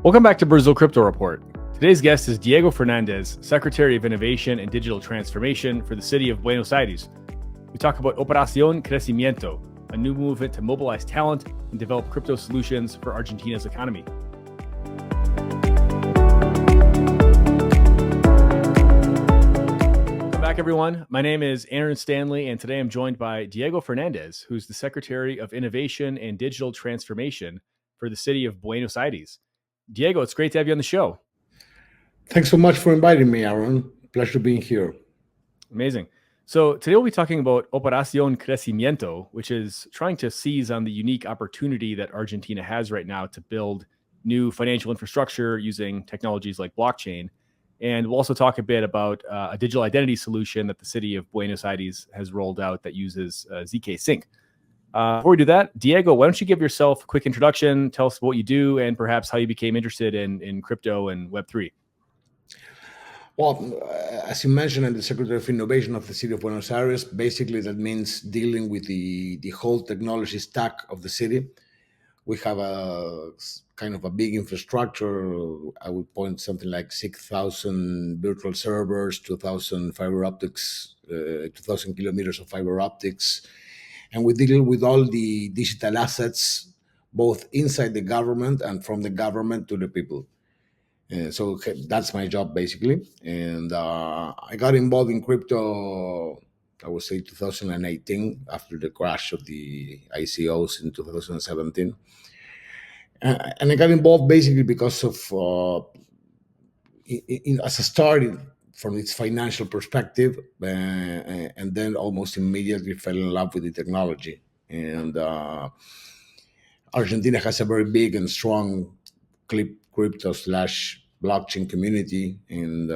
Welcome back to Brazil Crypto Report. Today's guest is Diego Fernandez, Secretary of Innovation and Digital Transformation for the city of Buenos Aires. We talk about Operación Crecimiento, a new movement to mobilize talent and develop crypto solutions for Argentina's economy. Welcome back, everyone. My name is Aaron Stanley, and today I'm joined by Diego Fernandez, who's the Secretary of Innovation and Digital Transformation for the city of Buenos Aires. Diego, it's great to have you on the show. Thanks so much for inviting me, Aaron. Pleasure being here. Amazing. So today we'll be talking about Operación Crecimiento, which is trying to seize on the unique opportunity that Argentina has right now to build new financial infrastructure using technologies like blockchain. And we'll also talk a bit about a digital identity solution that the city of Buenos Aires has rolled out that uses ZK Sync. Before we do that, Diego, why don't you give yourself a quick introduction, tell us what you do, and perhaps how you became interested in crypto and Web3. Well, as you mentioned, I'm the Secretary of Innovation of the City of Buenos Aires. Basically, that means dealing with the whole technology stack of the city. We have a kind of a big infrastructure. I would point something like 6,000 virtual servers, 2,000 fiber optics, 2,000 kilometers of fiber optics. And we deal with all the digital assets, both inside the government and from the government to the people. So that's my job basically. And I got involved in crypto, I would say 2018, after the crash of the ICOs in 2017. And I got involved basically because of, as a start from its financial perspective, and then almost immediately fell in love with the technology. And Argentina has a very big and strong crypto slash blockchain community, and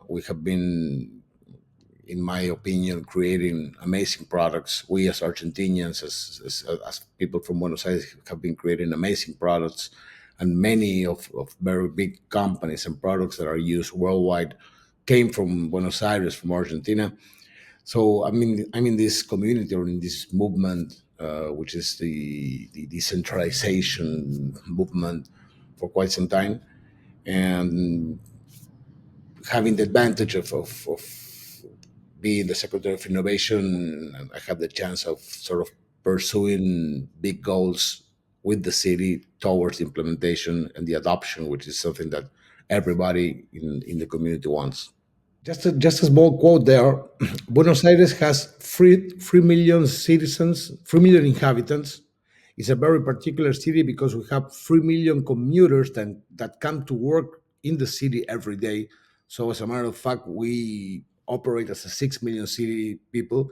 we have been, in my opinion, creating amazing products. We as Argentinians, as people from Buenos Aires, have been creating amazing products, and many of very big companies and products that are used worldwide came from Buenos Aires, from Argentina. So I'm in this community, or in this movement, which is the decentralization movement, for quite some time, and having the advantage of being the Secretary of Innovation, I have the chance of sort of pursuing big goals with the city towards implementation and the adoption, which is something that everybody in the community wants. Just a small quote there. Buenos Aires has 3 million citizens, 3 million inhabitants. It's a very particular city because we have 3 million commuters that come to work in the city every day. So as a matter of fact, we operate as a 6 million city people.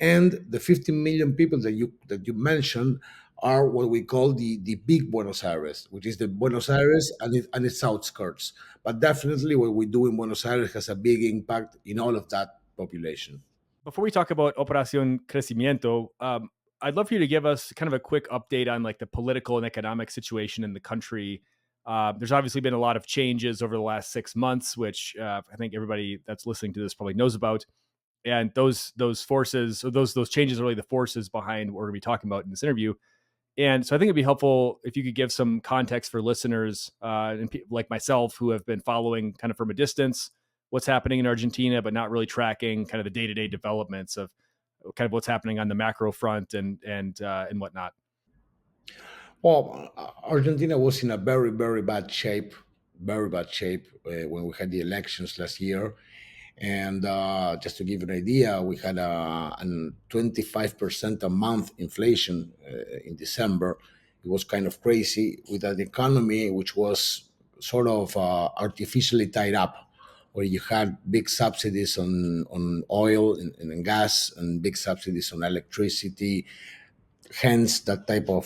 And the 15 million people that you mentioned are what we call the big Buenos Aires, which is the Buenos Aires and its outskirts. But definitely what we do in Buenos Aires has a big impact in all of that population. Before we talk about Operación Crecimiento, I'd love for you to give us kind of a quick update on like the political and economic situation in the country. There's obviously been a lot of changes over the last 6 months, which I think everybody that's listening to this probably knows about. And those forces, or those changes are really the forces behind what we're going to be talking about in this interview. And so I think it'd be helpful if you could give some context for listeners and like myself who have been following kind of from a distance what's happening in Argentina, but not really tracking kind of the day-to-day developments of kind of what's happening on the macro front and whatnot. Well, Argentina was in a very bad shape, when we had the elections last year. And just to give you an idea, we had a 25% a month inflation in December. It was kind of crazy, with an economy which was sort of artificially tied up, where you had big subsidies on oil and gas, and big subsidies on electricity. Hence, that type or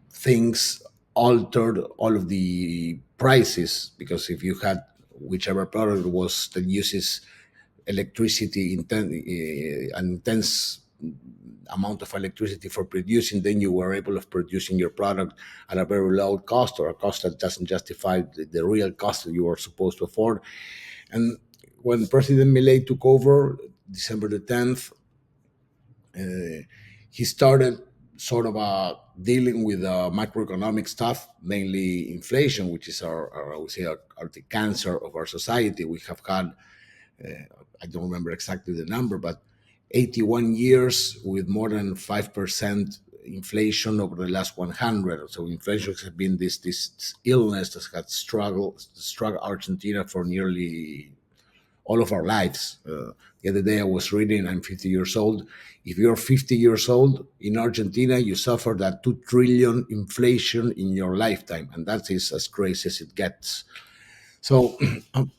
things altered all of the prices, because if you had whichever product was that uses electricity, an intense amount of electricity for producing, then you were able of producing your product at a very low cost, or a cost that doesn't justify the real cost that you were supposed to afford. And when President Milei took over December the 10th, he started sort of dealing with macroeconomic stuff, mainly inflation, which is I would say, the cancer of our society. We have had, I don't remember exactly the number, but 81 years with more than 5% inflation over the last 100. So inflation has been this illness that has struck Argentina for nearly all of our lives. The other day I was reading, I'm 50 years old. If you're 50 years old in Argentina, you suffer that 2 trillion inflation in your lifetime. And that is as crazy as it gets. So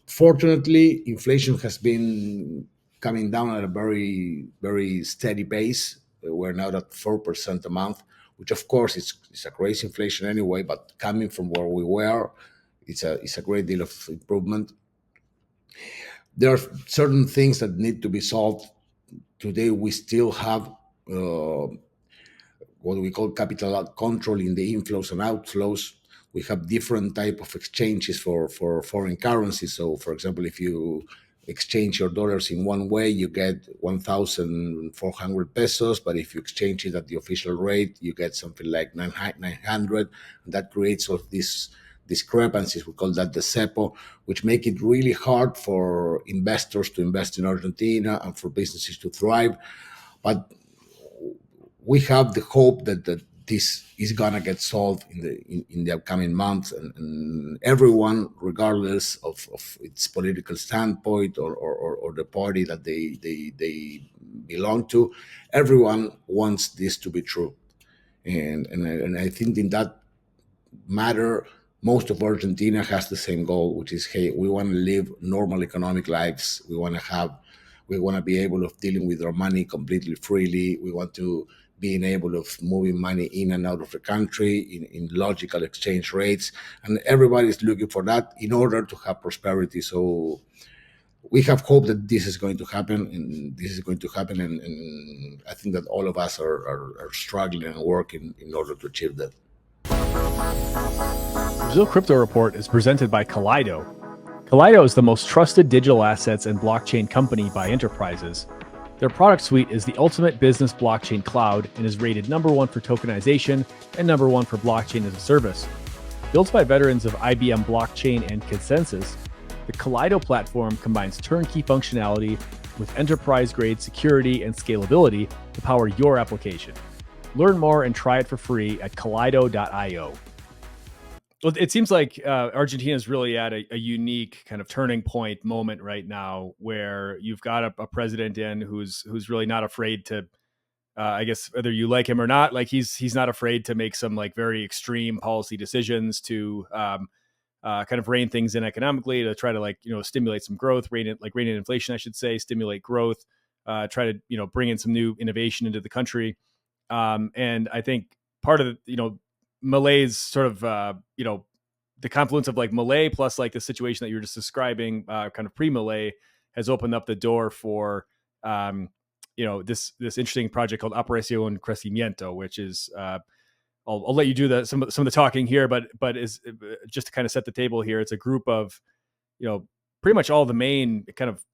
fortunately, inflation has been coming down at a very, very steady pace. We're now at 4% a month, which of course is a crazy inflation anyway, but coming from where we were, it's a great deal of improvement. There are certain things that need to be solved. Today, we still have what we call capital control in the inflows and outflows. We have different type of exchanges for foreign currencies. So, for example, if you exchange your dollars in one way, you get 1,400 pesos. But if you exchange it at the official rate, you get something like 900. And that creates all these discrepancies. We call that the cepo, which make it really hard for investors to invest in Argentina and for businesses to thrive. But we have the hope that this is gonna get solved in the upcoming months, and everyone, regardless of its political standpoint or the party that they belong to, everyone wants this to be true, and I think in that matter, most of Argentina has the same goal, which is, hey, we want to live normal economic lives. We want to be able of dealing with our money completely freely. We want to being able of moving money in and out of the country in logical exchange rates. And everybody's looking for that in order to have prosperity. So we have hope that this is going to happen, and I think that all of us are struggling and working in order to achieve that. Brazil Crypto Report is presented by Kaleido. Kaleido is the most trusted digital assets and blockchain company by enterprises. Their product suite is the ultimate business blockchain cloud and is rated #1 for tokenization and #1 for blockchain as a service. Built by veterans of IBM Blockchain and Consensus, the Kaleido platform combines turnkey functionality with enterprise-grade security and scalability to power your application. Learn more and try it for free at kaleido.io. Well, it seems like Argentina is really at a unique kind of turning point moment right now, where you've got a president in who's really not afraid to, I guess, whether you like him or not, like he's not afraid to make some like very extreme policy decisions to kind of rein things in economically, to try to stimulate some growth, rein in inflation, I should say, stimulate growth, try to bring in some new innovation into the country. And I think part of Malay's sort of the confluence of like Malay plus like the situation that you were just describing, kind of pre-Malay, has opened up the door for this interesting project called Operación Crecimiento, which is I'll let you do some of the talking here, but is just to kind of set the table here. It's a group of pretty much all the main kind of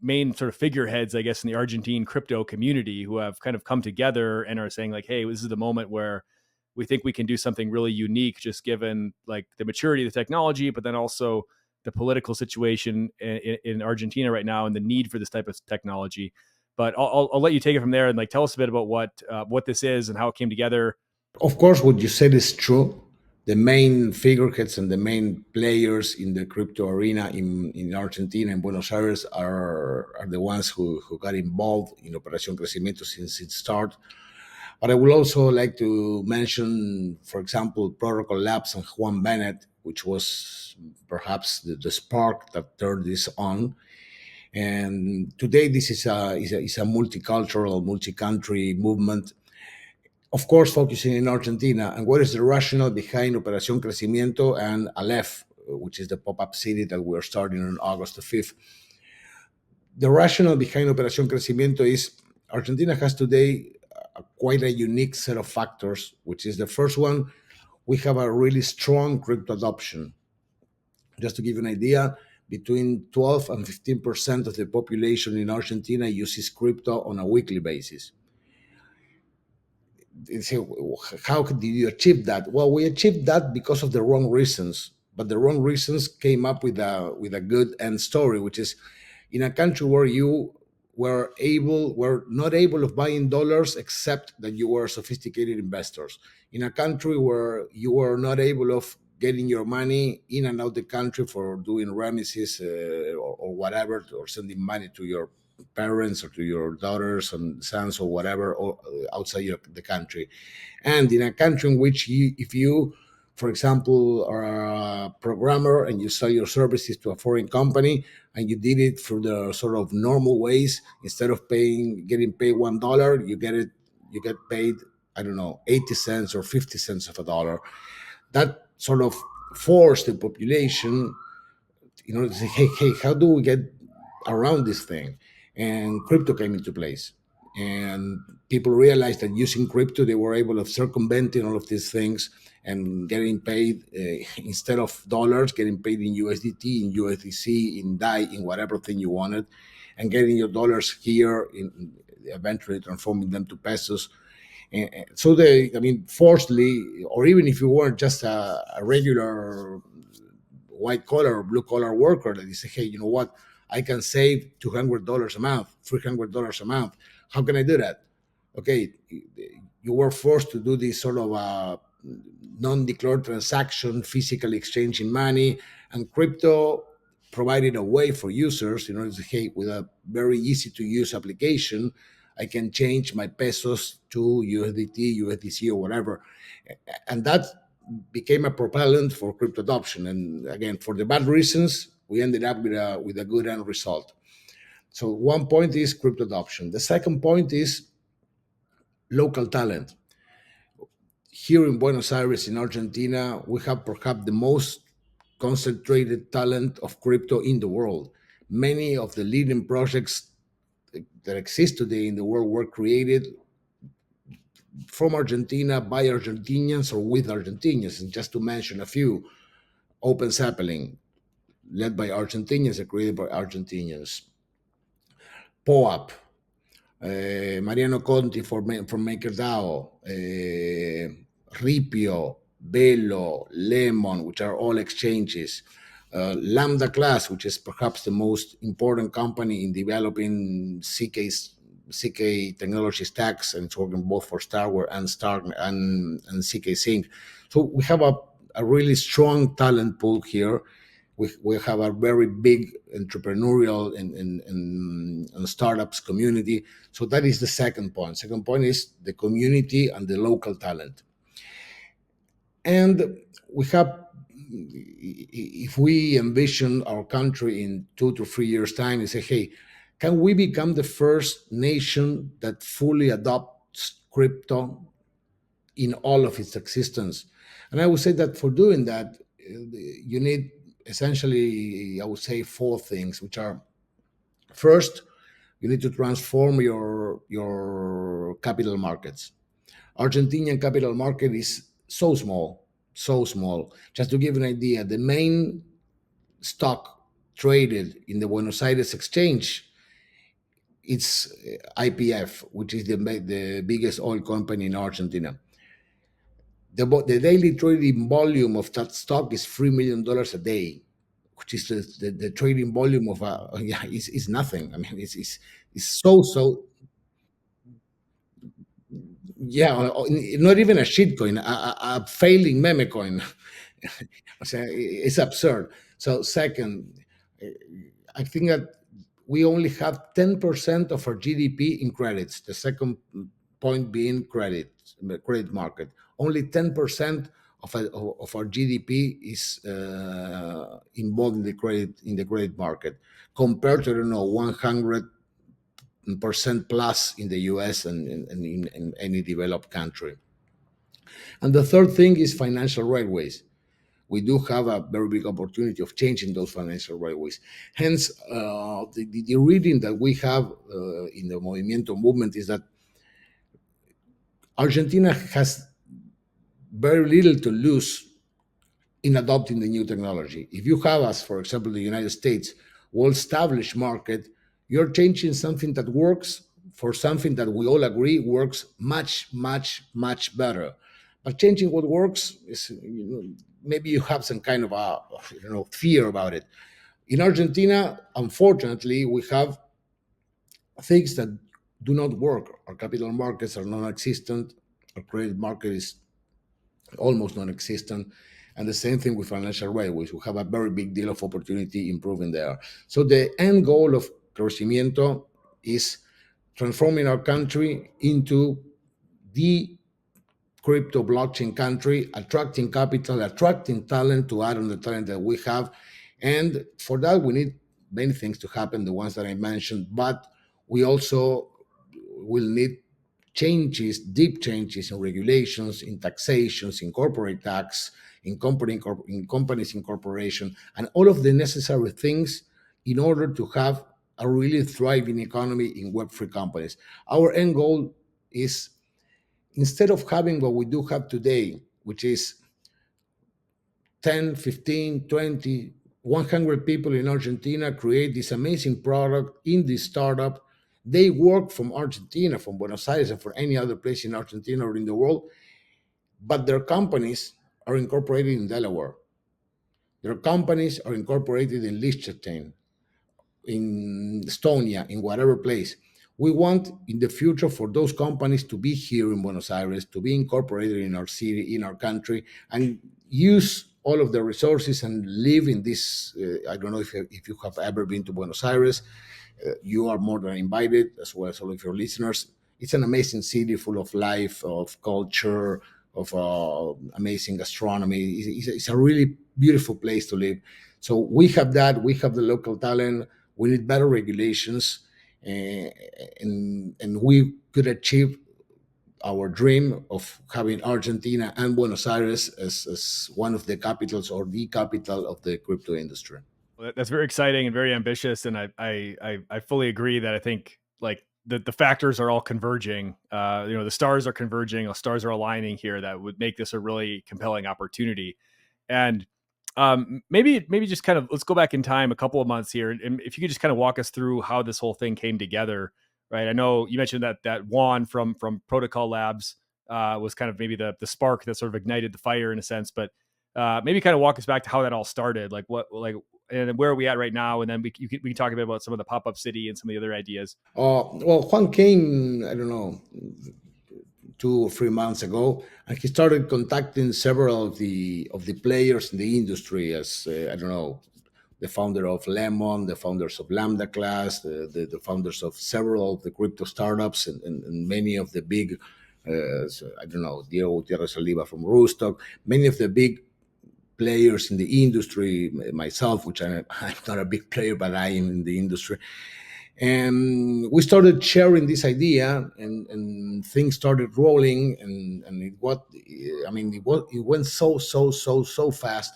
main sort of figureheads, I guess, in the Argentine crypto community, who have kind of come together and are saying like, hey, this is the moment where we think we can do something really unique, just given like the maturity of the technology, but then also the political situation in Argentina right now and the need for this type of technology. But I'll let you take it from there and like tell us a bit about what this is and how it came together. Of course, what you said is true. The main figureheads and the main players in the crypto arena in Argentina and Buenos Aires are the ones who got involved in Operación Crecimiento since its start. But I would also like to mention, for example, Protocol Labs and Juan Bennett, which was perhaps the spark that turned this on. And today, this is a multicultural, multi-country movement, of course, focusing in Argentina. And what is the rationale behind Operación Crecimiento and Aleph, which is the pop-up city that we're starting on August the 5th? The rationale behind Operación Crecimiento is Argentina has today quite a unique set of factors, which is the first one, we have a really strong crypto adoption. Just to give you an idea, between 12 and 15% of the population in Argentina uses crypto on a weekly basis. you say, how did you achieve that? Well, we achieved that because of the wrong reasons, but the wrong reasons came up with a good end story, which is in a country where you were not able of buying dollars except that you were sophisticated investors, in a country where you were not able of getting your money in and out the country for doing remittance, or whatever, or sending money to your parents or to your daughters and sons or whatever, or outside the country. And in a country in which you, if you, for example, are a programmer and you sell your services to a foreign company and you did it through the sort of normal ways, instead of getting paid $1, you get paid, I don't know, 80 cents or 50 cents of a dollar. That sort of forced the population, to say, hey, how do we get around this thing? And crypto came into place. And people realized that using crypto, they were able of circumventing all of these things and getting paid, instead of dollars, getting paid in USDT, in USDC, in DAI, in whatever thing you wanted, and getting your dollars here, eventually transforming them to pesos. And so I mean, forcibly, or even if you weren't just a regular white collar or blue collar worker, that you say, hey, you know what? I can save $200 a month, $300 a month. How can I do that? Okay, you were forced to do this sort of non-declared transaction, physical exchanging money, and crypto provided a way for users, to say, hey, with a very easy to use application, I can change my pesos to USDT, USDC, or whatever. And that became a propellant for crypto adoption. And again, for the bad reasons, we ended up with a good end result. So one point is crypto adoption. The second point is local talent. Here in Buenos Aires, in Argentina, we have perhaps the most concentrated talent of crypto in the world. Many of the leading projects that exist today in the world were created from Argentina by Argentinians or with Argentinians. And just to mention a few, Open Sapling, led by Argentinians and created by Argentinians. POAP, Mariano Conti from MakerDAO, Ripio, Velo, Lemon, which are all exchanges. Lambda Class, which is perhaps the most important company in developing CK technology stacks, and it's working both for Starware and CK Sync. So we have a really strong talent pool here. We have a very big entrepreneurial and startups community. So that is the second point. Second point is the community and the local talent. And we have, if we envision our country in 2 to 3 years' time and say, hey, can we become the first nation that fully adopts crypto in all of its existence? And I would say that for doing that, you need essentially, I would say, four things, which are: first, you need to transform your capital markets. Argentinian capital market is so small, so small. Just to give you an idea, the main stock traded in the Buenos Aires exchange, it's IPF, which is the biggest oil company in Argentina. The daily trading volume of that stock is $3 million a day, which is the trading volume of yeah, is nothing. I mean, it's yeah, not even a shitcoin, a failing meme coin. It's absurd. So second, I think that we only have 10% of our GDP in credits. The second point being credit, the credit market. Only 10% of our GDP is involved in the credit market, compared to, I don't know, 100% plus in the US and in any developed country. And the third thing is financial railways. We do have a very big opportunity of changing those financial railways. Hence, the reading that we have in the Movimiento movement is that Argentina has very little to lose in adopting the new technology. If you have, as for example, the United States, well-established market, you're changing something that works for something that we all agree works much, much, much better. But changing what works is, maybe you have some kind of a, fear about it. In Argentina, unfortunately, we have things that do not work. Our capital markets are non-existent. Our credit market is almost non-existent. And the same thing with financial railways. We have a very big deal of opportunity improving there. So the end goal of Crecimiento is transforming our country into the crypto blockchain country, attracting capital, attracting talent to add on the talent that we have. And for that, we need many things to happen, the ones that I mentioned, but we also will need changes, deep changes in regulations, in taxations, in corporate tax, in companies incorporation, and all of the necessary things in order to have a really thriving economy in Web3 companies. Our end goal is, instead of having what we do have today, which is 10, 15, 20, 100 people in Argentina create this amazing product in this startup. They work from Argentina, from Buenos Aires, and for any other place in Argentina or in the world, but their companies are incorporated in Delaware. Their companies are incorporated in Liechtenstein, in Estonia, in whatever place. We want in the future for those companies to be here in Buenos Aires, to be incorporated in our city, in our country, and use all of the resources and live in this. I don't know if you have ever been to Buenos Aires. You are more than invited, as well as all of your listeners. It's an amazing city full of life, of culture, of amazing gastronomy. It's a really beautiful place to live. So we have that. We have the local talent. We need better regulations, and we could achieve our dream of having Argentina and Buenos Aires as one of the capitals or the capital of the crypto industry. Well, that's very exciting and very ambitious, and I fully agree that I think like the factors are all converging. The stars are converging, the stars are aligning here that would make this a really compelling opportunity. And maybe just kind of let's go back in time a couple of months here, and if you could just kind of walk us through how this whole thing came together. Right, I know you mentioned that Juan from Protocol Labs was kind of maybe the spark that sort of ignited the fire in a sense, but maybe kind of walk us back to how that all started, and where are we at right now, and then we can talk a bit about some of the pop up city and some of the other ideas. Well, Juan came, I don't know, 2 or 3 months ago, and he started contacting several of the players in the industry, as I don't know, the founder of Lemon, the founders of Lambda Class, the founders of several of the crypto startups, and many of the big, I don't know, Diego Gutierrez Oliva from Roostock, many of the big players in the industry, myself, which I'm not a big player, but I am in the industry. And we started sharing this idea, and things started rolling, and it went so fast.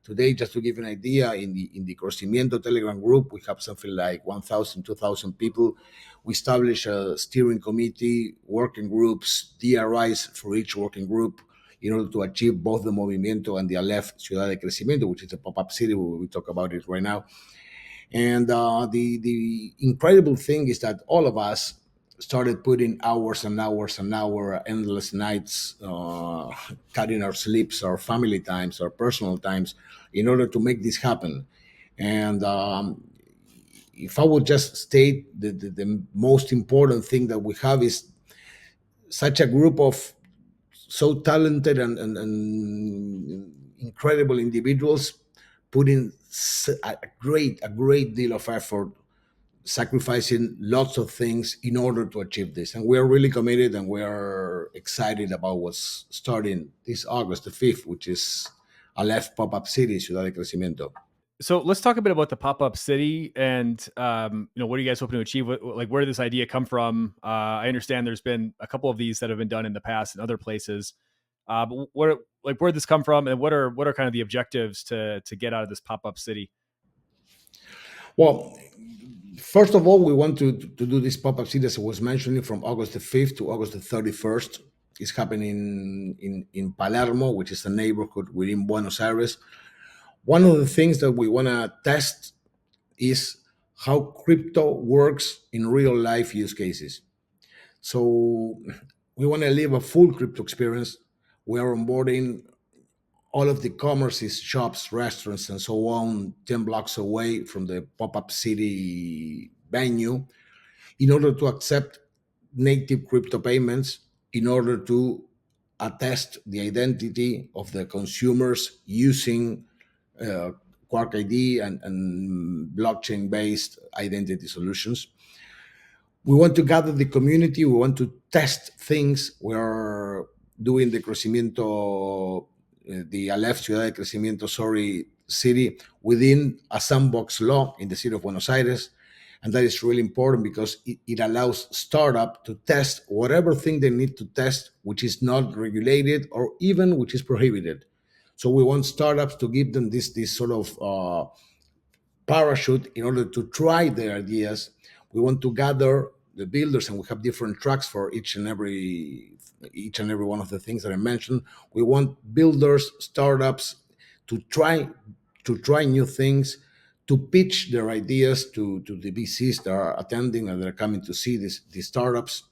Today, just to give you an idea, in the Crecimiento Telegram group, we have something like 1,000, 2,000 people. We established a steering committee, working groups, DRIs for each working group, in order to achieve both the Movimiento and the Aleph Ciudad de Crecimiento, which is a pop-up city. We talk about it right now. And the incredible thing is that all of us started putting hours and hours and hours, endless nights, cutting our sleeps, our family times, our personal times, in order to make this happen. And if I would just state the most important thing that we have is such a group of so talented and incredible individuals putting a great deal of effort, sacrificing lots of things in order to achieve this. And we are really committed, and we are excited about what's starting this August the 5th, which is Aleph Pop Up City, Ciudad de Crecimiento. So let's talk a bit about the pop up city, and what are you guys hoping to achieve? Like, where did this idea come from? I understand there's been a couple of these that have been done in the past in other places. But where did this come from, and what are kind of the objectives to get out of this pop up city? Well, first of all, we want to do this pop up city, as I was mentioning, from August the 5th to August the 31st. It's happening in Palermo, which is a neighborhood within Buenos Aires. One of the things that we want to test is how crypto works in real life use cases. So we want to live a full crypto experience. We are onboarding all of the commerces, shops, restaurants, and so on, 10 blocks away from the pop-up city venue in order to accept native crypto payments, in order to attest the identity of the consumers using uh, Quark ID and blockchain based identity solutions. We want to gather the community. We want to test things. We're doing the Crecimiento, the Aleph Ciudad de Crecimiento, sorry, city within a sandbox law in the city of Buenos Aires. And that is really important because it allows startup to test whatever thing they need to test, which is not regulated or even which is prohibited. So we want startups to give them this sort of parachute in order to try their ideas. We want to gather the builders, and we have different tracks for each and every one of the things that I mentioned. We want builders, startups to try new things, to pitch their ideas to the VCs that are attending and that are coming to see these startups.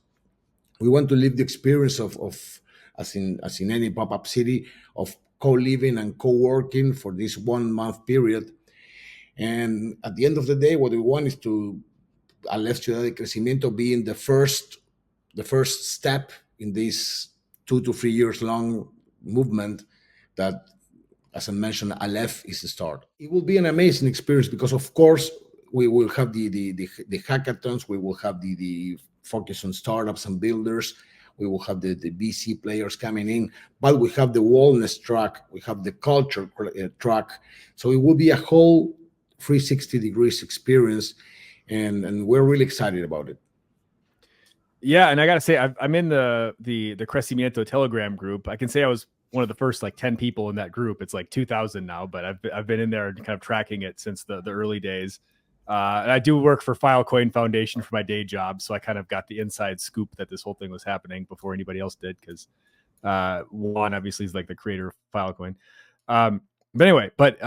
We want to live the experience of as in any pop-up city, of co-living and co-working for this 1 month period. And at the end of the day, what we want is to Aleph Ciudad de Crecimiento being the first step in this 2 to 3 years long movement that, as I mentioned, Aleph is the start. It will be an amazing experience because, of course, we will have the hackathons, we will have the focus on startups and builders, we will have the VC players coming in, but we have the wellness track, we have the culture track. So it will be a whole 360 degrees experience, and we're really excited about it. Yeah, and I gotta say, I'm in the Crecimiento Telegram group. I can say I was one of the first like 10 people in that group. It's like 2,000 now, but I've been in there and kind of tracking it since the early days. And I do work for Filecoin Foundation for my day job, so I kind of got the inside scoop that this whole thing was happening before anybody else did. Because Juan obviously is like the creator of Filecoin. But anyway, but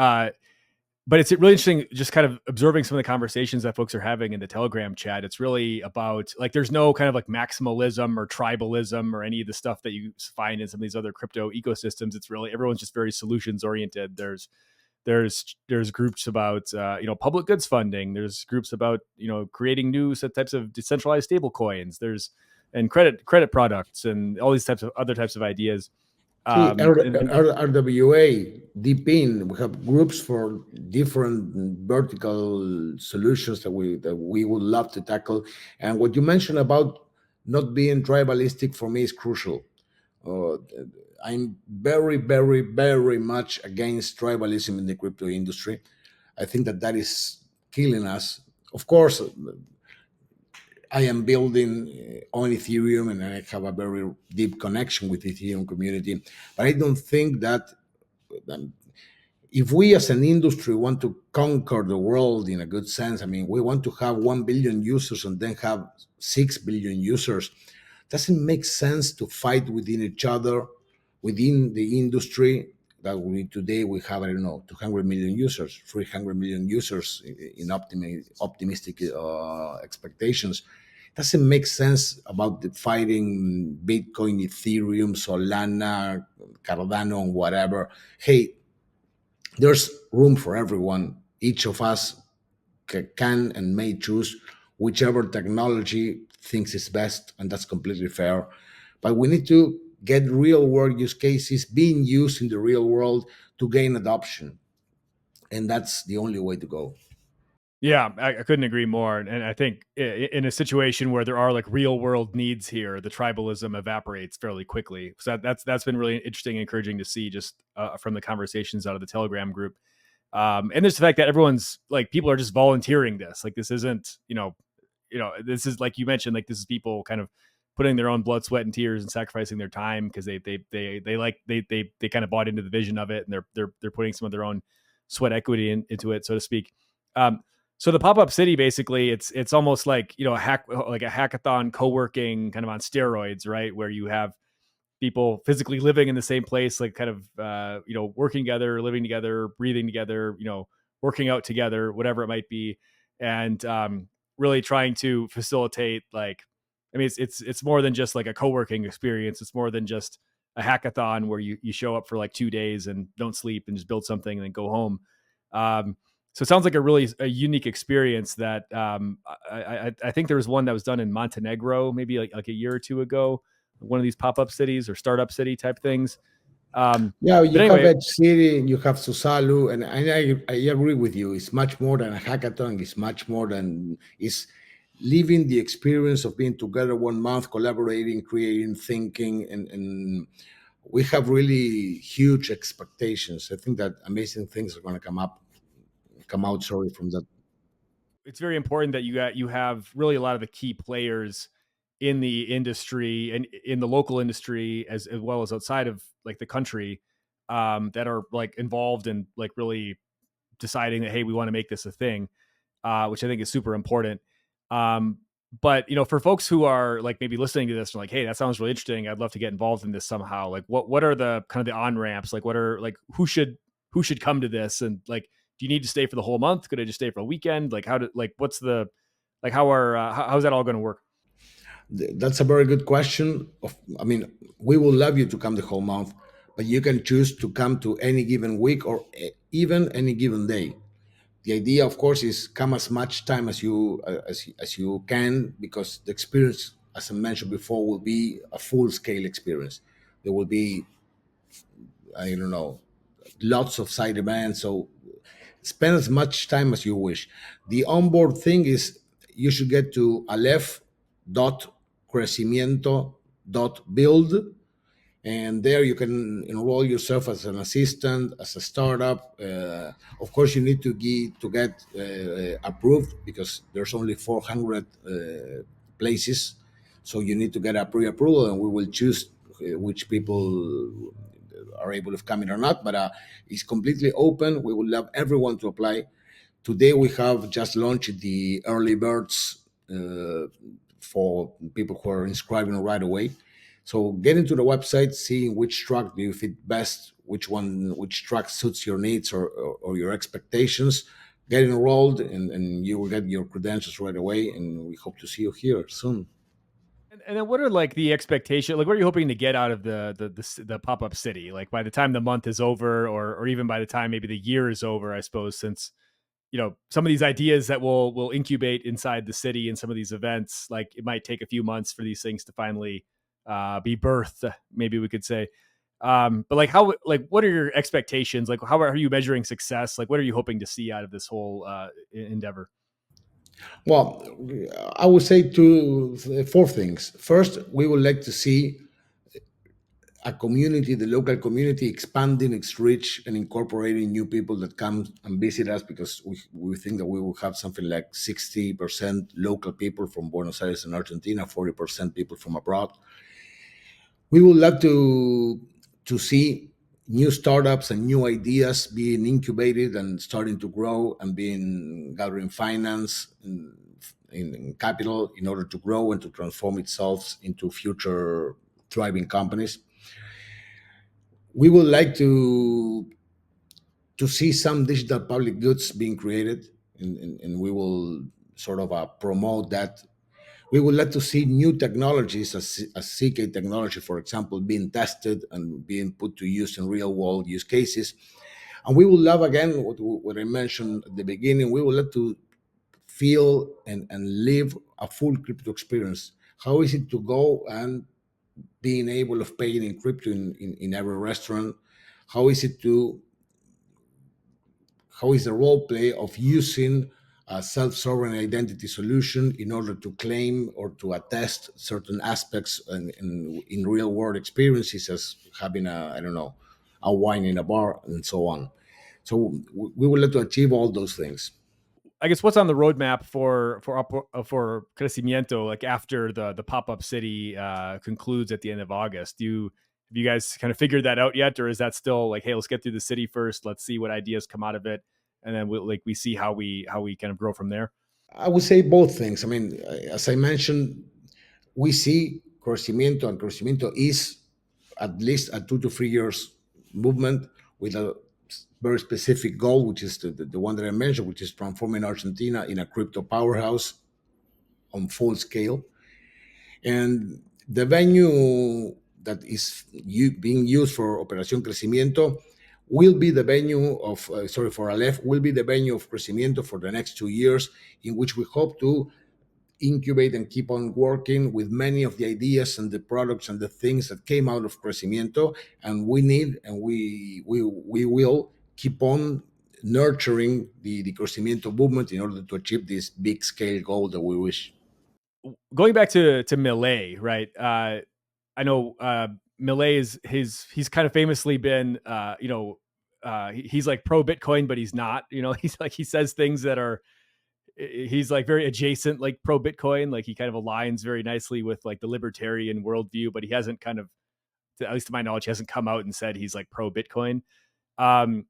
it's really interesting just kind of observing some of the conversations that folks are having in the Telegram chat. It's really about like there's no kind of like maximalism or tribalism or any of the stuff that you find in some of these other crypto ecosystems. It's really everyone's just very solutions oriented. There's groups about public goods funding. There's groups about creating new types of decentralized stable coins. There's and credit products and all these types of other types of ideas. See, And RWA, deep in, we have groups for different vertical solutions that we would love to tackle. And what you mentioned about not being tribalistic for me is crucial. Uh, I'm very, very, very much against tribalism in the crypto industry. I think that is killing us. Of course, I am building on Ethereum, and I have a very deep connection with the Ethereum community. But I don't think that um, if we as an industry want to conquer the world in a good sense, I mean, we want to have 1 billion users and then have 6 billion users. Doesn't make sense to fight within each other, within the industry that today we have, I don't know, 200 million users, 300 million users in optimistic expectations. Doesn't make sense about the fighting Bitcoin, Ethereum, Solana, Cardano, and whatever. Hey, there's room for everyone. Each of us can and may choose whichever technology thinks is best, and that's completely fair. But we need to get real world use cases being used in the real world to gain adoption, and that's the only way to go. yeah, I couldn't agree more. And I think in a situation where there are like real world needs here, the tribalism evaporates fairly quickly. So that's been really interesting and encouraging to see just from the conversations out of the Telegram group. And there's the fact that everyone's like people are just volunteering this. Like this isn't this is like you mentioned, like this is people kind of putting their own blood, sweat, and tears and sacrificing their time because they kind of bought into the vision of it, and they're putting some of their own sweat equity into it, so to speak. Um, so the pop up city basically it's almost like a hackathon co-working kind of on steroids, right? Where you have people physically living in the same place, like kind of working together, living together, breathing together, working out together, whatever it might be, and really trying to facilitate like I mean, it's more than just like a co-working experience. It's more than just a hackathon where you show up for like 2 days and don't sleep and just build something and then go home. Um, so it sounds like a really a unique experience that I think there was one that was done in Montenegro maybe like a year or two ago, one of these pop-up cities or startup city type things. Yeah, But you have anyway, Edge City, you have Susalu, and I agree with you. It's much more than a hackathon. It's much more than it's living the experience of being together 1 month, collaborating, creating, thinking, and we have really huge expectations. I think that amazing things are going to come out. Sorry, from that. it's very important that you have really a lot of the key players in the industry and in the local industry as well as outside of like the country that are like involved in like really deciding that hey we want to make this a thing, which I think is super important. Um, but for folks who are like maybe listening to this and like, hey, that sounds really interesting. I'd love to get involved in this somehow. Like, what are the kind of the on ramps? Like, what are like who should come to this? And like, do you need to stay for the whole month? Could I just stay for a weekend? Like, what's the like how's that all going to work? That's a very good question. I mean, we would love you to come the whole month, but you can choose to come to any given week or even any given day. The idea, of course, is come as much time as you can, because the experience, as I mentioned before, will be a full scale experience. There will be, I don't know, lots of side events. So spend as much time as you wish. The onboard thing is you should get to aleph.crecimiento.build, and there you can enroll yourself as an assistant, as a startup. Of course, you need to get approved, because there's only 400 places, so you need to get a pre-approval, and we will choose which people are able to come in or not. But it's completely open. We would love everyone to apply. Today we have just launched the early birds for people who are inscribing right away. So get into the website, seeing which track do you fit best, which track suits your needs or your expectations. Get enrolled, and you will get your credentials right away. And we hope to see you here soon. And then what are like the expectation? Like, what are you hoping to get out of the pop up city? Like by the time the month is over, or even by the time maybe the year is over, I suppose, since some of these ideas that will incubate inside the city and some of these events, like it might take a few months for these things to finally be birthed, maybe we could say. But like what are your expectations? Like how are you measuring success? Like what are you hoping to see out of this whole endeavor? Well, I would say four things. First, we would like to see a community, the local community, expanding its reach and incorporating new people that come and visit us, because we think that we will have something like 60% local people from Buenos Aires and Argentina, 40% people from abroad. We would like to see new startups and new ideas being incubated and starting to grow and being gathering finance in capital in order to grow and to transform itself into future thriving companies. We would like to see some digital public goods being created, and we will sort of promote that. We would like to see new technologies, as CK technology, for example, being tested and being put to use in real world use cases. And we would love, again, what I mentioned at the beginning, we would like to feel and live a full crypto experience. How is it to go and being able of paying in crypto in every restaurant? How is it to how is the role play of using a self-sovereign identity solution in order to claim or to attest certain aspects in real world experiences, as having a, I don't know, a wine in a bar and so on. So we would like to achieve all those things. I guess what's on the roadmap for Crecimiento, like after the pop up city concludes at the end of August? Have you guys kind of figured that out yet, or is that still like, hey, let's get through the city first, let's see what ideas come out of it, and then we see how we kind of grow from there? I would say both things. I mean, as I mentioned, we see Crecimiento, and Crecimiento is at least a 2 to 3 years movement with a very specific goal, which is the one that I mentioned, which is transforming Argentina in a crypto powerhouse on full scale. And the venue that is being used for Operación Crecimiento will be the venue of, sorry, for Aleph, will be the venue of Crecimiento for the next 2 years, in which we hope to incubate and keep on working with many of the ideas and the products and the things that came out of Crecimiento. And we need, and we will keep on nurturing the Crecimiento movement in order to achieve this big scale goal that we wish. Going back to Millet, right? I know Millet is he's kind of famously been he's like pro Bitcoin, but he's not. He's like he says things that are he's like very adjacent, like pro Bitcoin. Like he kind of aligns very nicely with like the libertarian worldview, but he hasn't kind of, at least to my knowledge, he hasn't come out and said he's like pro Bitcoin. Um,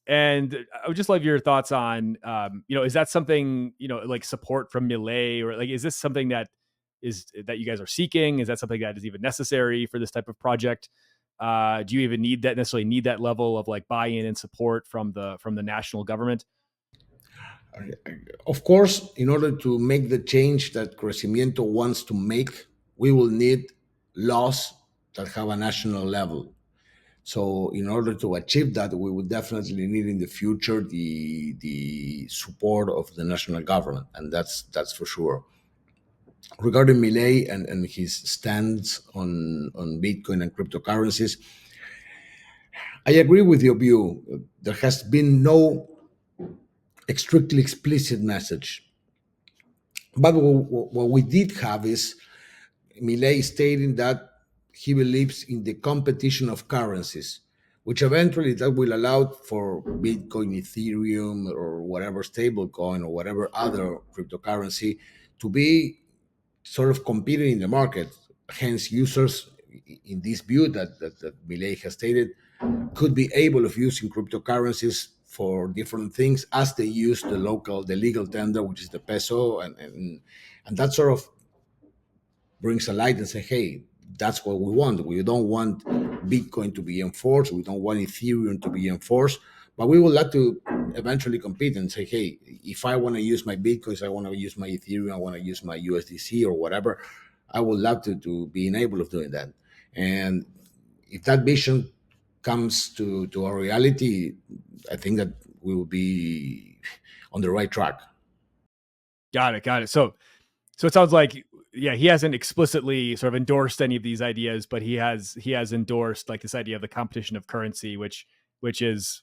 and I would just love your thoughts on, is that something, like support from Millet, or like, is this something that you guys are seeking? Is that something that is even necessary for this type of project? Do you even necessarily need that level of like buy-in and support from the national government? Of course, in order to make the change that Crecimiento wants to make, we will need laws that have a national level. So, in order to achieve that, we would definitely need in the future the support of the national government, and that's for sure. Regarding Millet and his stance on Bitcoin and cryptocurrencies, I agree with your view. There has been no strictly explicit message. But what we did have is Millet stating that he believes in the competition of currencies, which eventually that will allow for Bitcoin, Ethereum, or whatever stablecoin or whatever other cryptocurrency to be sort of competing in the market. Hence, users in this view that Millet has stated could be able of using cryptocurrencies for different things as they use the legal tender, which is the peso, and that sort of brings a light and say, hey, that's what we want. We don't want Bitcoin to be enforced. We don't want Ethereum to be enforced. But we would like to eventually compete and say, hey, if I want to use my Bitcoins, I want to use my Ethereum, I want to use my USDC or whatever, I would love to be enabled of doing that. And if that vision comes to our reality, I think that we will be on the right track. Got it. So it sounds like, yeah, he hasn't explicitly sort of endorsed any of these ideas, but he has endorsed like this idea of the competition of currency, which is,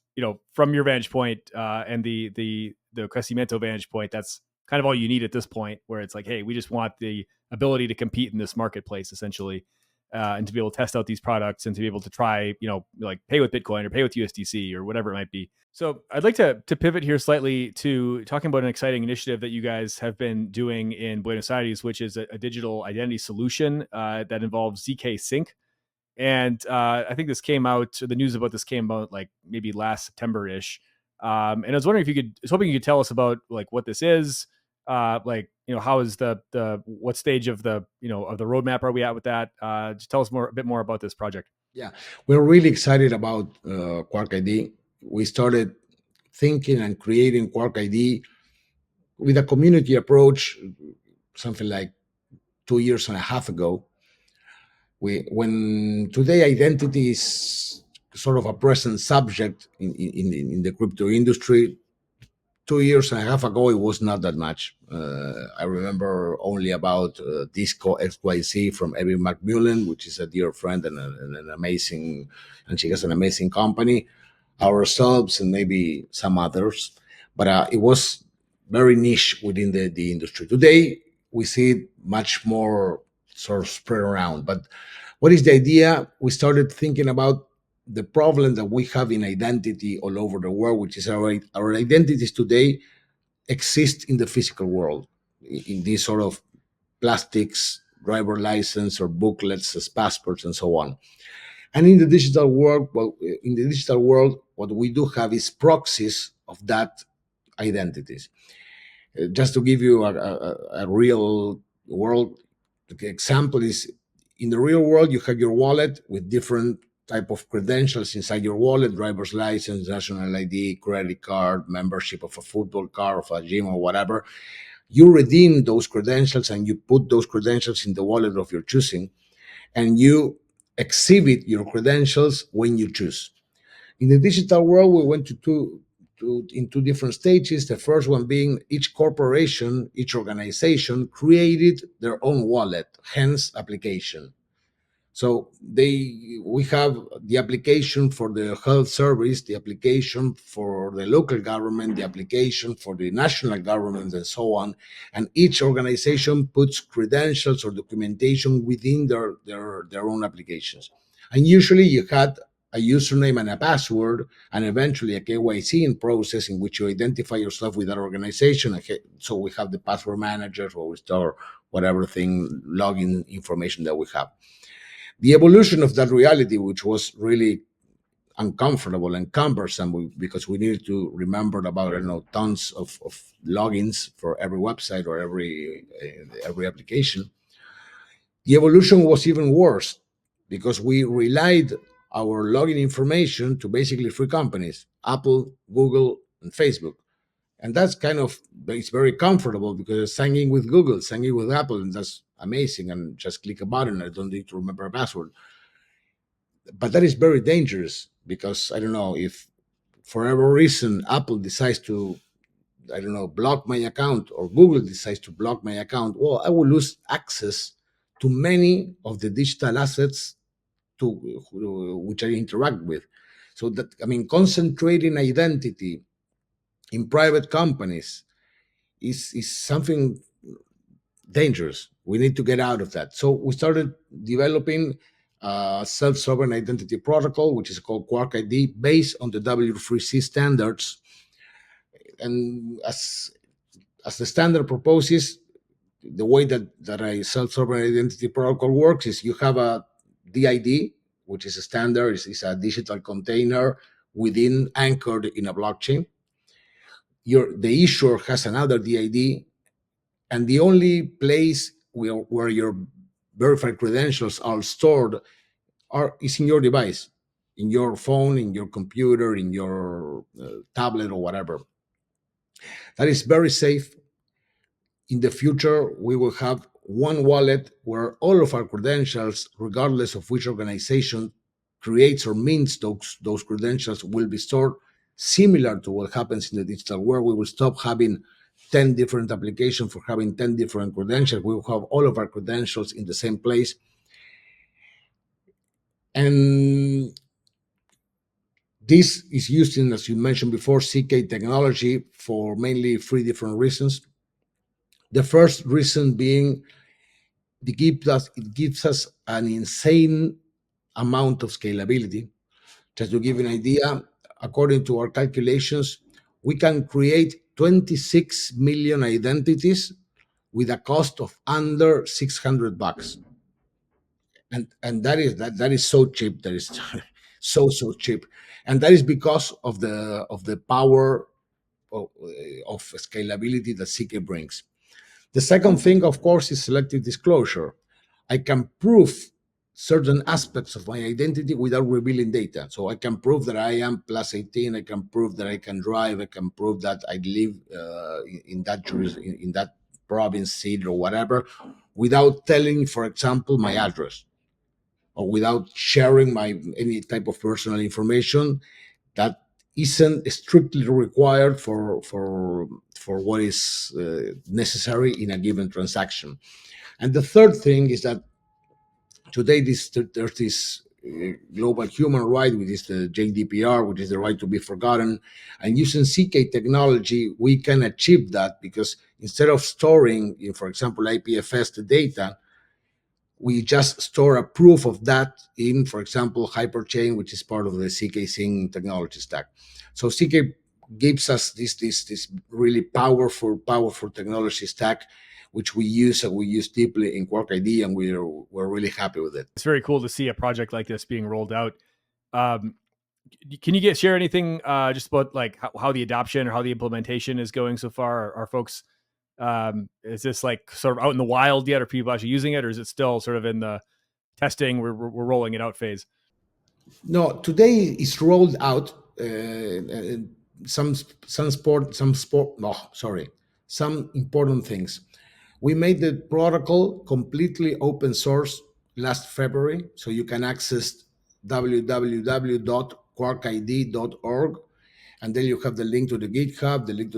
from your vantage point, and the Crecimiento vantage point, that's kind of all you need at this point, where it's like, hey, we just want the ability to compete in this marketplace essentially, and to be able to test out these products and to be able to try, like pay with Bitcoin or pay with USDC or whatever it might be. So I'd like to pivot here slightly to talking about an exciting initiative that you guys have been doing in Buenos Aires, which is a digital identity solution that involves ZK Sync. And I think the news about this came out like maybe last September-ish. And I was wondering I was hoping you could tell us about like what this is, how is what stage of of the roadmap are we at with that? Just tell us a bit more about this project. Yeah, we're really excited about Quark ID. We started thinking and creating Quark ID with a community approach, something like 2 years and a half ago. When today identity is sort of a present subject in the crypto industry, 2 years and a half ago, it was not that much. I remember only about Disco XYZ from Evan McMullen, which is a dear friend and an amazing, and she has an amazing company, ourselves, and maybe some others. But it was very niche within the industry. Today, we see it much more sort of spread around. But what is the idea? We started thinking about the problem that we have in identity all over the world, which is our identities today exist in the physical world, in these sort of plastics, driver license or booklets as passports and so on. And in the digital world, what we do have is proxies of that identities. Just to give you a real world example is in the real world, you have your wallet with different type of credentials inside your wallet: driver's license, national ID, credit card, membership of a football club, of a gym, or whatever. You redeem those credentials and you put those credentials in the wallet of your choosing, and you exhibit your credentials when you choose. In the digital world, we went in two different stages. The first one being each corporation, each organization created their own wallet, hence application. So we have the application for the health service, the application for the local government, the application for the national government, and so on. And each organization puts credentials or documentation within their own applications. And usually you had a username and a password, and eventually a KYC in process in which you identify yourself with that organization. So we have the password managers where we store whatever thing login information that we have. The evolution of that reality, which was really uncomfortable and cumbersome because we needed to remember about tons of logins for every website or every application. The evolution was even worse because we relied our login information to basically three companies: Apple, Google, and Facebook. And that's it's very comfortable because signing with Google, signing with Apple, and that's amazing. And just click a button. I don't need to remember a password. But that is very dangerous because I don't know if for whatever reason Apple decides to, I don't know, block my account, or Google decides to block my account. Well, I will lose access to many of the digital assets to which I interact with. So that, I mean, concentrating identity in private companies is something dangerous. We need to get out of that. So we started developing a self-sovereign identity protocol, which is called Quark ID, based on the W3C standards. And as the standard proposes, the way that a self-sovereign identity protocol works is you have a DID, which is a standard, is a digital container within anchored in a blockchain. The issuer has another DID, and the only place where your verified credentials are stored is in your device, in your phone, in your computer, in your tablet, or whatever. That is very safe. In the future, we will have one wallet where all of our credentials, regardless of which organization creates or mints those credentials, will be stored, similar to what happens in the digital world. We will stop having 10 different applications for having 10 different credentials. We will have all of our credentials in the same place. And this is used in, as you mentioned before, CK technology for mainly three different reasons. The first reason being it gives us an insane amount of scalability. Just to give you an idea, according to our calculations, we can create 26 million identities with a cost of under $600. And that is so cheap. That is so cheap. And that is because of the power of scalability that CK brings. The second thing, of course, is selective disclosure. I can prove certain aspects of my identity without revealing data. So I can prove that I am plus 18. I can prove that I can drive. I can prove that I live in that province, city, or whatever, without telling, for example, my address, or without sharing any type of personal information that isn't strictly required for what is necessary in a given transaction. And the third thing is that today there's this global human right, which is the GDPR, which is the right to be forgotten. And using CK technology, we can achieve that because instead of storing, for example, IPFS the data, we just store a proof of that in, for example, Hyperchain, which is part of the CK Sync technology stack. So CK gives us this really powerful technology stack, which we use deeply in Quark ID, and we're really happy with it. It's very cool to see a project like this being rolled out. Um, can you share anything just about like how the adoption or how the implementation is going so far? Are folks is this like sort of out in the wild yet? Are people actually using it, or is it still sort of in the testing? We're rolling it out phase. No, today it's rolled out. Some sport. No, sorry. some important things. We made the protocol completely open source last February, so you can access www.quarkid.org, and then you have the link to the GitHub, the link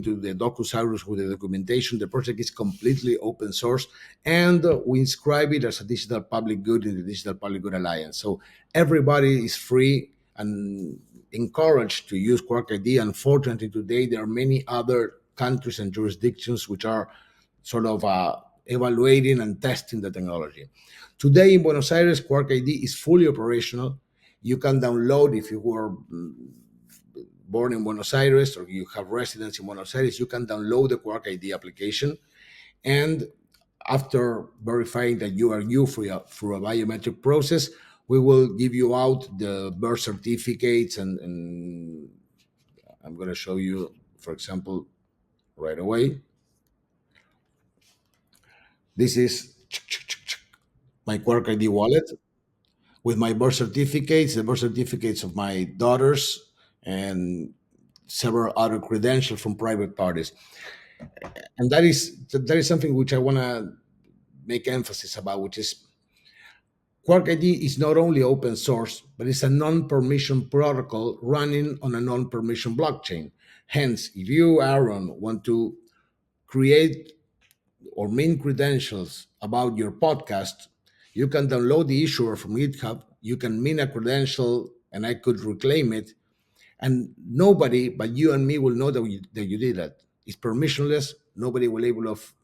to the DocuCyrus with the documentation. The project is completely open source, and we inscribe it as a digital public good in the Digital Public Good Alliance. So everybody is free and encouraged to use QuarkID. Unfortunately, today there are many other countries and jurisdictions which are sort of evaluating and testing the technology. Today in Buenos Aires, QuarkID is fully operational. You can download, if you were born in Buenos Aires or you have residence in Buenos Aires, you can download the QuarkID application. And after verifying that you are you through a biometric process, we will give you out the birth certificates. And I'm going to show you, for example, right away. This is my QuarkID wallet with my birth certificates, the birth certificates of my daughters, and several other credentials from private parties. And that is something which I want to make emphasis about, which is QuarkID is not only open source, but it's a non-permission protocol running on a non-permission blockchain. Hence, if you, Aaron, want to create or mint credentials about your podcast, you can download the issuer from GitHub. You can mint a credential, and I could reclaim it. And nobody but you and me will know that you did that. It's permissionless. Nobody will able of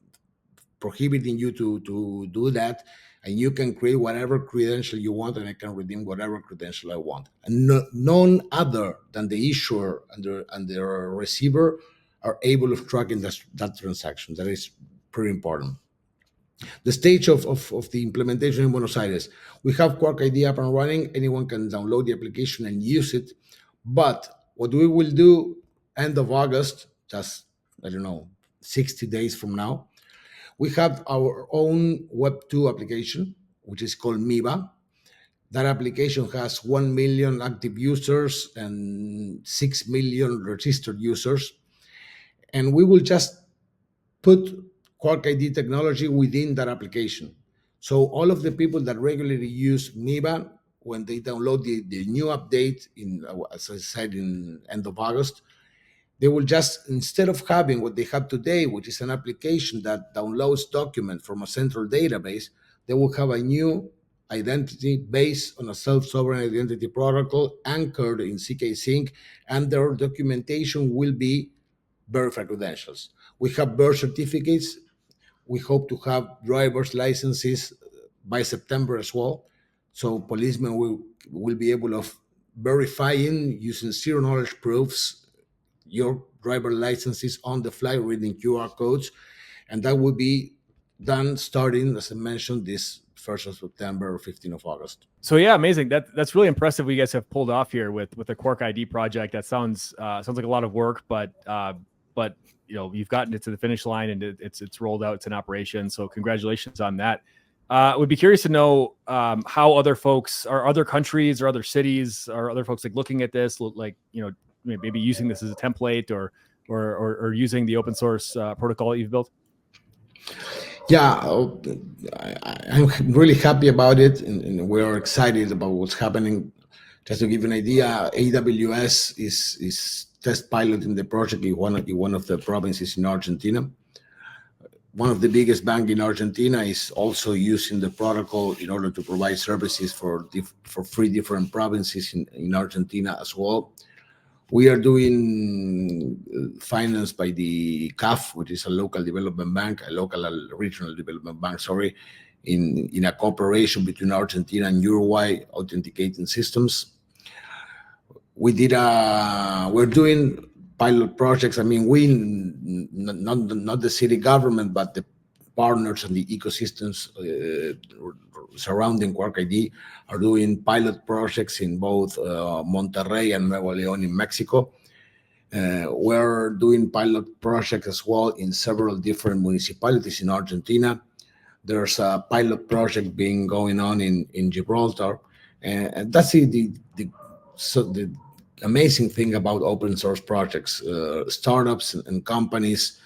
prohibiting you to do that. And you can create whatever credential you want, and I can redeem whatever credential I want. And none other than the issuer and the receiver are able of tracking that transaction. That is pretty important. The stage of the implementation in Buenos Aires. We have QuarkID up and running. Anyone can download the application and use it. But what we will do end of August, just, 60 days from now, we have our own Web2 application, which is called MIBA. That application has 1 million active users and 6 million registered users. And we will just put QuarkID technology within that application. So all of the people that regularly use MIBA, when they download the new update as I said, in end of August, they will just, instead of having what they have today, which is an application that downloads documents from a central database, they will have a new identity based on a self-sovereign identity protocol anchored in CK Sync, and their documentation will be verified credentials. We have birth certificates. We hope to have driver's licenses by September as well. So policemen will be able of verifying using zero knowledge proofs your driver licenses on the fly, reading QR codes. And that will be done starting, as I mentioned, this 1st of September or 15th of August. So yeah, amazing. That's really impressive what you guys have pulled off here with the QuarkID project. That sounds like a lot of work, but you've gotten it to the finish line and it's rolled out. It's in operation. So congratulations on that. Would be curious to know how other folks, or other countries or other cities, or other folks like looking at this, like, maybe using this as a template or using the open source protocol that you've built. Yeah, I'm really happy about it, and we're excited about what's happening. Just to give you an idea, AWS is test piloting the project in one of the provinces in Argentina. One of the biggest banks in Argentina is also using the protocol in order to provide services for 3 different provinces in Argentina as well. We are doing financed by the CAF, which is a local development bank, regional development bank, in a cooperation between Argentina and Uruguay, authenticating systems. We're doing pilot projects. I mean, not the city government, but the partners and the ecosystems surrounding QuarkID are doing pilot projects in both Monterrey and Nuevo León in Mexico. We're doing pilot projects as well in several different municipalities in Argentina. There's a pilot project going on in Gibraltar, and that's the amazing thing about open source projects. Startups and companies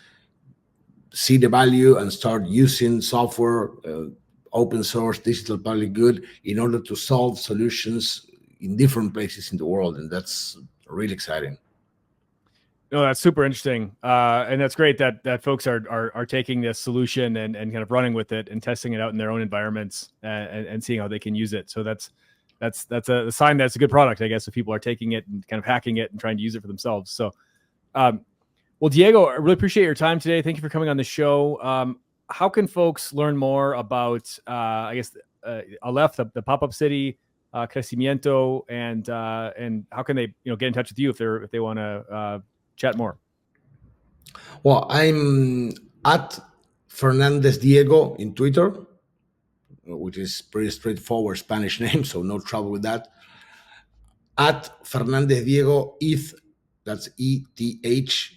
see the value and start using software, open source, digital public good, in order to solve solutions in different places in the world. And that's really exciting. No, that's super interesting, and that's great that folks are taking this solution and kind of running with it and testing it out in their own environments and seeing how they can use it. So that's a sign that's a good product, I guess, if people are taking it and kind of hacking it and trying to use it for themselves. So, well, Diego, I really appreciate your time today. Thank you for coming on the show. How can folks learn more about, I guess, Aleph, the pop-up city, Crecimiento, and how can they get in touch with you if they want to chat more? Well, I'm at Fernandez Diego in Twitter, which is pretty straightforward Spanish name, so no trouble with that. At Fernandez Diego ETH, that's ETH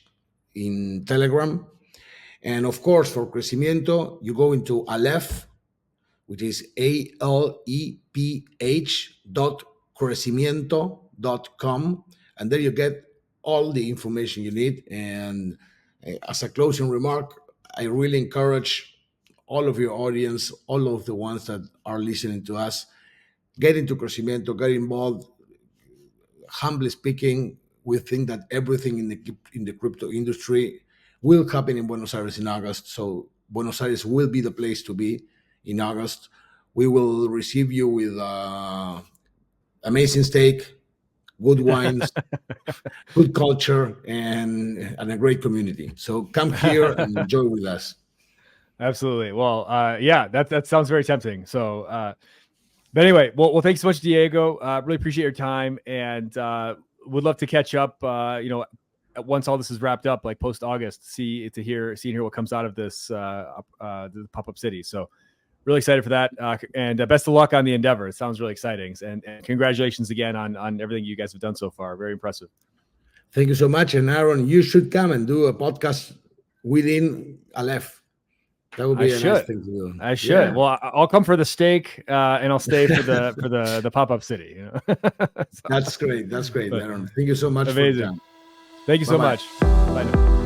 in Telegram. And of course, for Crecimiento, you go into Aleph, which is aleph.crecimiento.com, and there you get all the information you need. And as a closing remark, I really encourage all of your audience, all of the ones that are listening to us, get into Crecimiento, get involved. Humbly speaking, we think that everything in the crypto industry will happen in Buenos Aires in August. So Buenos Aires will be the place to be in August. We will receive you with amazing steak, good wines, good culture, and a great community. So come here and enjoy with us. Absolutely. Well, yeah, that sounds very tempting. So, but anyway, well, thanks so much, Diego. Really appreciate your time, and would love to catch up. Once all this is wrapped up, like post August, see and hear what comes out of this the pop-up city. So, really excited for that, and best of luck on the endeavor. It sounds really exciting, and congratulations again on everything you guys have done so far. Very impressive. Thank you so much, and Aaron, you should come and do a podcast within Aleph. That would be a nice thing to do. I should. Yeah. Well, I'll come for the steak, and I'll stay for the pop-up city. So, that's great. That's great, Aaron. Thank you so much. Amazing. Thank you so much. Bye now.